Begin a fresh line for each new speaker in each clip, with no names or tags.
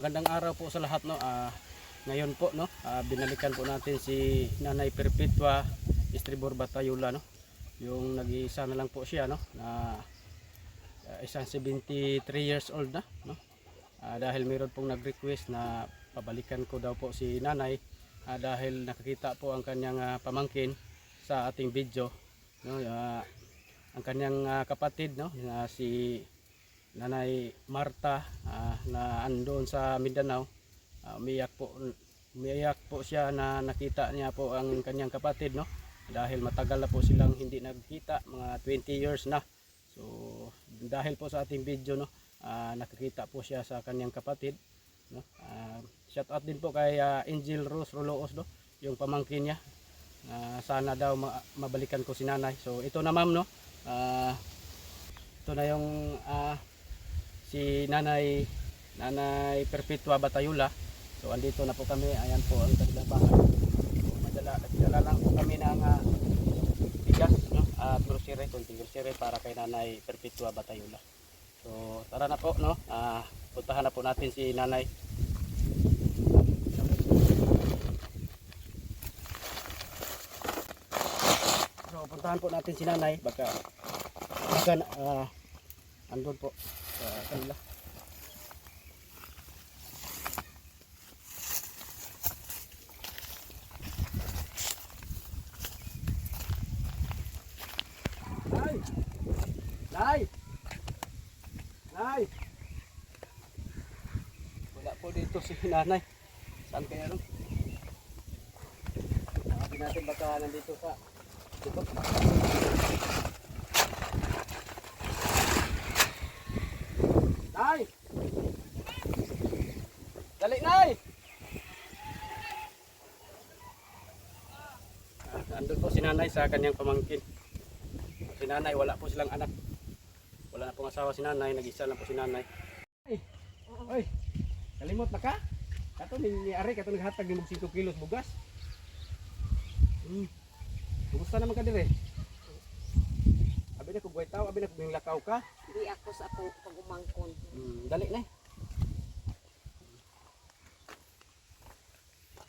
Magandang araw po sa lahat, no. Ngayon po, no, binalikan po natin si Nanay Perpetua Estribor Batayula, no. Yung nag-iisa na lang po siya, no, na isang 73 years old na, no. Dahil mayroon pong nag-request na pabalikan ko daw po si Nanay dahil nakakita po ang kanyang pamangkin sa ating video, no. Ang kanyang kapatid, no, na si Nanay Marta na andoon sa Mindanao, umiyak po siya na nakita niya po ang kanyang kapatid, no, dahil matagal na po silang hindi nagkita, mga 20 years na. So dahil po sa ating video, no, nakakita po siya sa kanyang kapatid, no. Shout out din po kay Angel Rose Roloos, no, yung pamangkin niya. Sana daw mabalikan ko si Nanay. So ito na, ma'am, no, ito na yung si Nanay Perpetua Batayula. So andito na po kami, ayan po ang kanilang bahay. So nagdala lang po kami ng bigas, no, at grocery, konting grocery para kay Nanay Perpetua Batayula. So tara na po, no, puntahan na po natin si Nanay. So puntahan po natin si Nanay, baka andun po sa kanila. Nay! Wala po dito si Nanay. Saan kaya ron? Sabi natin baka nandito sa dito. Nay! Dali, Nay! Andun po si Nanay sa kanyang pamangkin. Si Nanay, wala po silang anak. Wala na pong asawa si Nanay, nag-isa lang po si Nanay. Oy, kalimot na ka? Kato ni Ari, kato naghatag ni 5 kilos bugas. Kumusta naman ka dire? Abi na ko buhay tao, abi na ko lakaw ka.
Di ako sa akong pagumangkon.
Dali na.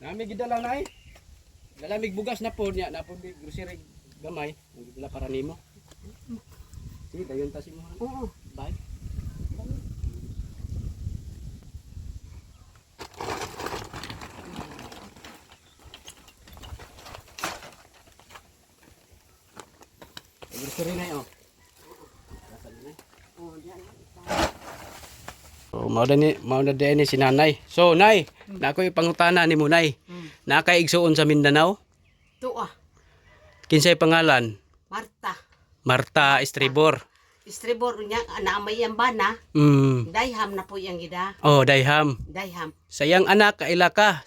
Nami gidala na. Lalamig bugas na po niya, na po grocery gamay, nagdala para nimo. Sige, dayon ta si mo.
Oo.
Bye. Grocery na yun. So, mao na din si Nanay. So, Nay, na ako ipangutana ni mo, Nay. Nakaigsuon sa Mindanao?
Tuwa.
Kinsay pangalan?
Marta.
Marta Estribor.
Estribor niya, naamay ang bana. Dayham na po yung gida.
Oh, Dayham.
Dayham.
Sayang anak, kaila ka.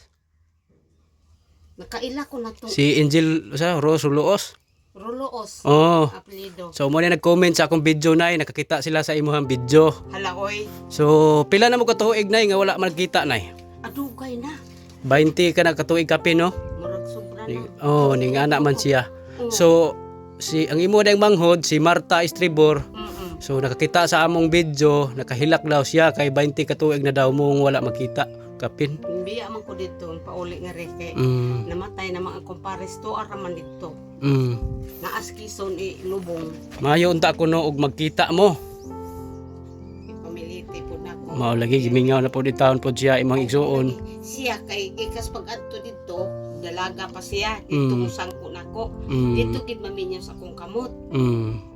Nakaila ko na to.
Si Angel Rose Roloos.
Roloos.
Oh.
Apelido.
So mo na nag-comment sa akong video, Nay, nakakita sila sa imuhang video.
Hala, oy.
So pila na mo katuig, Nay, nga wala magkita, Nay?
Adugay na.
20 ka na katuig kape, no?
Murag sobra na.
Oh, ning anak man siya. So ang imo dayang manghod si Marta Estribor. So nakakita sa among video, nakahilak daw siya kay 20 katuig na daw mong wala makita kapin.
Biya man ko dito, pauli nga reke. Namatay na mga kumpares to araman dito. Naaskison lubong.
Mayo unta ko no og magkita mo.
Pamiliti po na ko.
Mao lagi gimingaw na po di taon po siya imong igsuon.
Siya kay ikas pag adto dito, dalaga pa siya dito musangko nako. Dito gid maminyo sa akong kamot.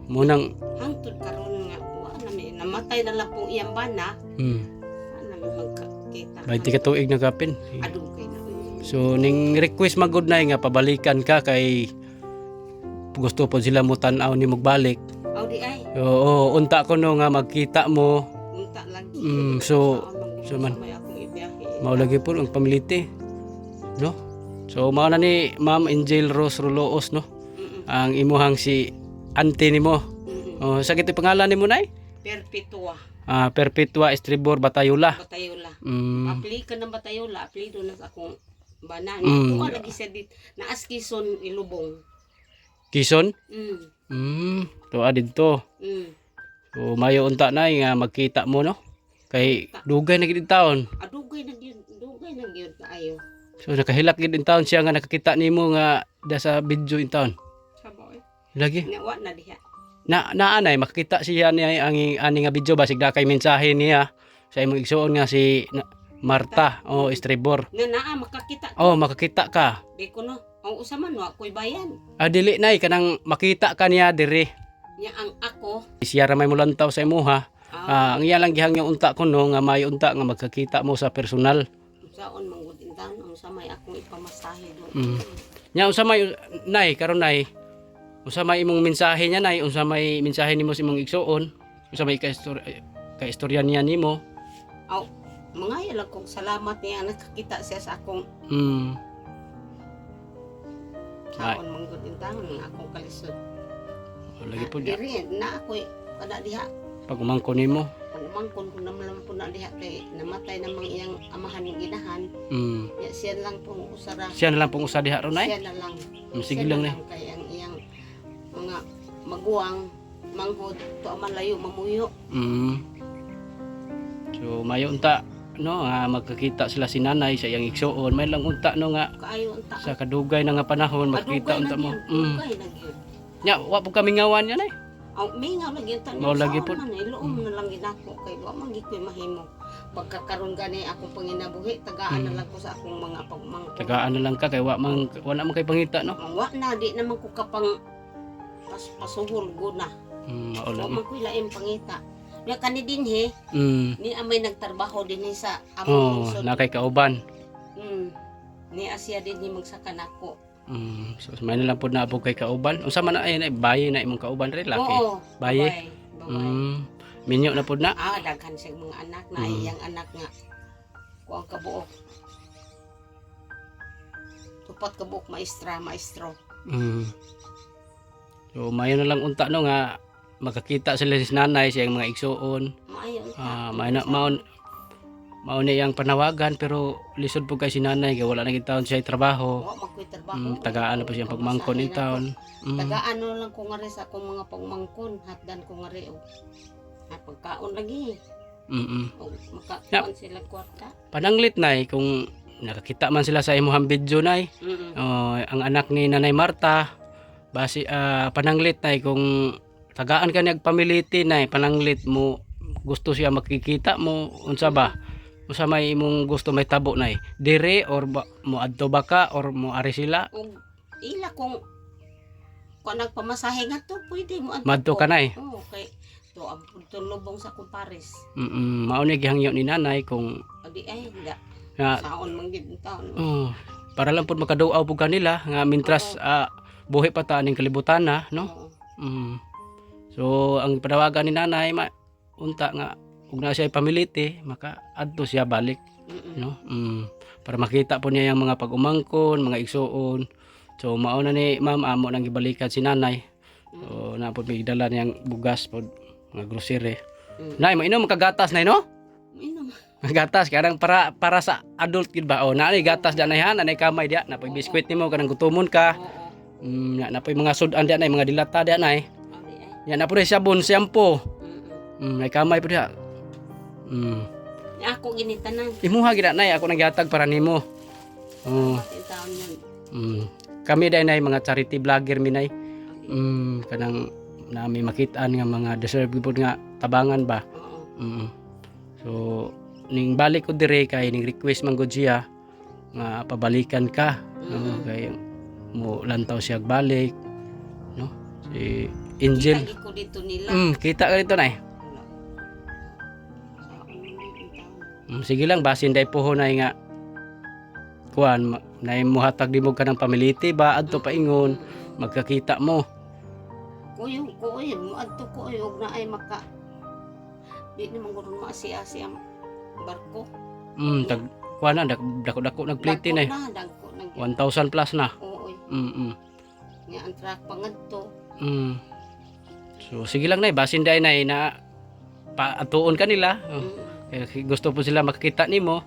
Munang
Hangtod karon nga wa na may namatay na lang pong iyang bana. Ana may magkita.
20 katuig na kapin.
Adugay na.
So ning request magud na nga pabalikan ka kay gusto po sila mo tan-aw ni magbalik.
Aw di ay.
Oo, unta ko no nga magkita mo.
Unta lagi.
So man
may akong ibiyahe.
mao lagi po ang pamiliti. No? So mao na ni Ma'am Angel Rose Roloos, no? Ang imuhang si auntie nimo. Oh, sa kiti pangalan nimo, Nay?
Perpetua.
Perpetua Estribor Batayula.
Batayula. Apli ka ng Batayula, apelido na sa akong bana. Tuwa lagi siya dit. Naaskison ilubong.
Quezon? Tuwa dito. So mayo unta na nga magkita mo, no? Kay dugay na gid in taon.
Dugay na gyud kaayo.
So nakahilak gid in taon siya nga nakakita nimo nga da sa video in taon.
Saboy.
Lagi.
Nga wa na diha.
Naanay makita siya niya ang ani nga video basig da kay mensahe niya sa imong igsuon nga si Marta o Estribor.
Nga naa makakita.
Oh, makakita ka.
Di ko no. Ang usa man wa koy bayan.
Dili nay kanang makita ka niya diri.
Nya ang ako.
Siya ra may mulantaw sa imuha. Ang iya lang gihang yung unta ko no nga may unta nga magkakita mo sa personal.
Saon manggod in taon ang sa may akong ipamasahe do.
Nya unsa may nay karon nay unsa may imong mensahe niya nay unsa may mensahe nimo sa imong igsuon unsa may ka istorya niya nimo.
Aw mga lang kong salamat niya nakakita siya sa akong saon manggod in taon ang akong kalisod.
Lagi po niya
Diri na ako'y kada diha.
pag umangko nimo.
Pag umangkon ko naman po na diha kay namatay namang iyang amahan ng ginahan. Ya siya lang pong usara.
Siya na lang pong usa diha ron nay.
Siya na lang.
Sige
Siya
lang
na
nay.
Kay ang iyang mga maguwang manghod to malayo mamuyo.
So mayo unta no magkakita sila si nanay sa iyang igsuon may lang unta no nga
Kaayo unta.
sa kadugay na nga panahon makita unta mo.
Dugay na gyud.
Nya wa po kami ngawan yan ay.
Aw mingaw lagi ta.
Mao lagi po.
Iluom na lang ginako kay wa man gid koy mahimo. Pagkakaroon gani akong panginabuhi tagaan na lang ko sa akong mga pagmangko.
Tagaan na lang ka kay wala man kay pangita no.
Wa na di naman ko kapang pasuhol guna.
Mao
Wa
lang.
man koy lain pangita. Nya kani dinhi ni amay nagtrabaho dinhi sa
Oh,
among
na kay kauban.
Ni Asia dinhi magsaka nako.
So may na lang po na po kay kauban. Unsa man ay bayi na imong kauban re laki.
Oo.
Bayi. Minyo na po na.
Daghan siya mga anak na iyang anak nga. Kuang kabuok. Tupat kabuok maestro.
So mayo na lang unta no nga makakita sila si nanay sa iyang mga igsuon.
Maayo
Mao na iyang panawagan pero lisod po kay si nanay kay wala na gid taon siya trabaho.
Wa man koy trabaho.
Tagaan na po siyang pagmangkon in taon.
Tagaan na lang ko nga rin sa akong mga pagmangkon. Hatdan ko nga rin. Pagkaon lagi. Makakuan sila kwarta.
Pananglit nay kung nakakita man sila sa imuhang video nay. Ang anak ni Nanay Marta basi pananglit nay kung tagaan ka niyag pamiliti nay pananglit mo gusto siya makikita mo unsa ba? Unsa may imong gusto may tabo nay? Dire or mo adto ba ka or mo ari sila?
Og ila kung nagpamasahe nga to pwede mo
Madto ka nay.
Oo kay to ang lubong sa kumpares.
Mao ni gihangyo ni nanay kung
Adi ay hindi.
nga
Saon man gid taon.
para lang pud makaduaw pud kanila nga mintras buhi pa ta ning kalibutan na no. So ang panawagan ni nanay unta nga ug na siya pamiliti maka adto siya balik no. Para makita po niya yung mga pag-umangkon, mga igsuon. So mao na ni ma'am amo nang gibalikan si nanay. So na po may dala niyang bugas po mga grocery. Nay mo inom kagatas nay no?
Inom.
Gatas karang para sa adult gid ba? Na ni gatas danay ha, nanay kamay dia, na po biskwit nimo kanang gutomon ka. Na po mga sudan dia nay, mga dilata dia nay. Ya na po sabon, shampoo. May kamay po dia.
Ako ginitanan.
Imuha gid nay ako naghatag para nimo.
Taon yun.
Kami dai nay mga charity vlogger mi nay. Kanang nami makitaan nga mga deserve gid nga tabangan ba. So ning balik ko dire kay ning request man gud siya nga pabalikan ka kay mo lantaw siya balik no si Angel.
Kita ko dito nila.
Kita ka dito nay. Sige lang basin day puho nay nga kuan nay muhatag dimog ka ng pamiliti ba adto paingon magkakita mo.
Kuyo mo adto ko og na ay maka di ni manggon maasi-asi ang barko.
Tag kuan na dako nagpliti nay. 1,000 plus na.
Oo. Nga ang truck pangadto. So
sige lang nay basin day nay na paatuon kanila. Gusto po sila makakita nimo.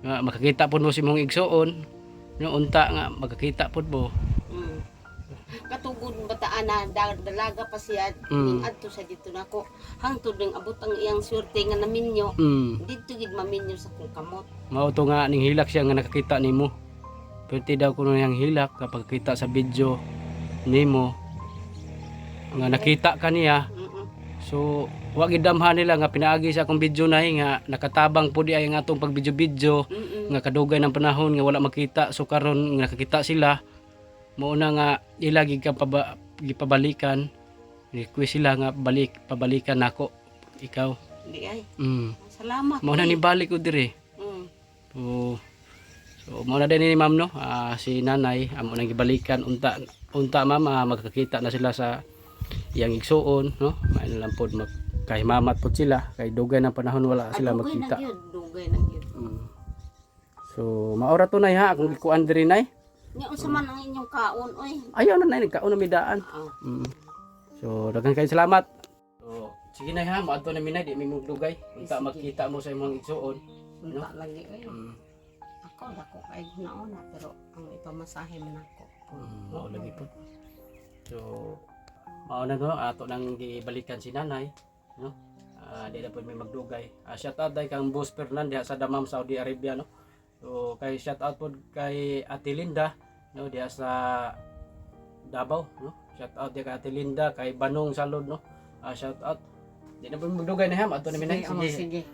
Makakita po mo si mong igsuon. No unta nga makakita po mo.
katugod bataan na dalaga pa siya ning adto sa dito nako hangtod ning abot ang iyang swerte nga naminyo dito gid maminyo sa kong kamot.
Mao to nga ning hilak siya nga nakakita nimo. Perti daw kuno yang hilak kapag kita sa video nimo nga nakita kaniya. So wa gid damhan nila nga pinaagi sa akong video na nga nakatabang pud ay ang atong pagbidyo-bidyo nga kadugay ng panahon nga wala makita, so karon nga nakakita sila mao na nga ila gipabalikan request sila nga pabalikan nako ikaw.
Di ay. Salamat.
Mao na ni balik ko dire. So mao na din ni ma'am no, si nanay amo nang gibalikan unta ma'am, magkakita na sila sa iyang igsuon no, may lang pod kahimamat pod sila kay dugay ng panahon wala sila makita.
Dugay na gyud.
So maora to nay ha akong gikuan diri nay.
Nya unsa man ang inyong kaon oy?
Ayaw na nay nagkaon na midaan. So daghan kay salamat. So sige nay ha, maadto na mi nay di mi mugdugay unta makita mo sa imong igsuon.
Unta lagi oy. Ako dako kay nauna pero ang ipamasahe man ako.
Mao lagi po. So mao na no ato nang gibalikan si nanay no. Di na po may magdugay. Shout out day kang Boss Fernandez sa Dammam, Saudi Arabia no. So kay shout out po kay Ate Linda no diha sa Davao no. Shout out dia kay Ate Linda kay Banong Salud no. Shout out. Di na po magdugay na ham ato na minay.
Sige.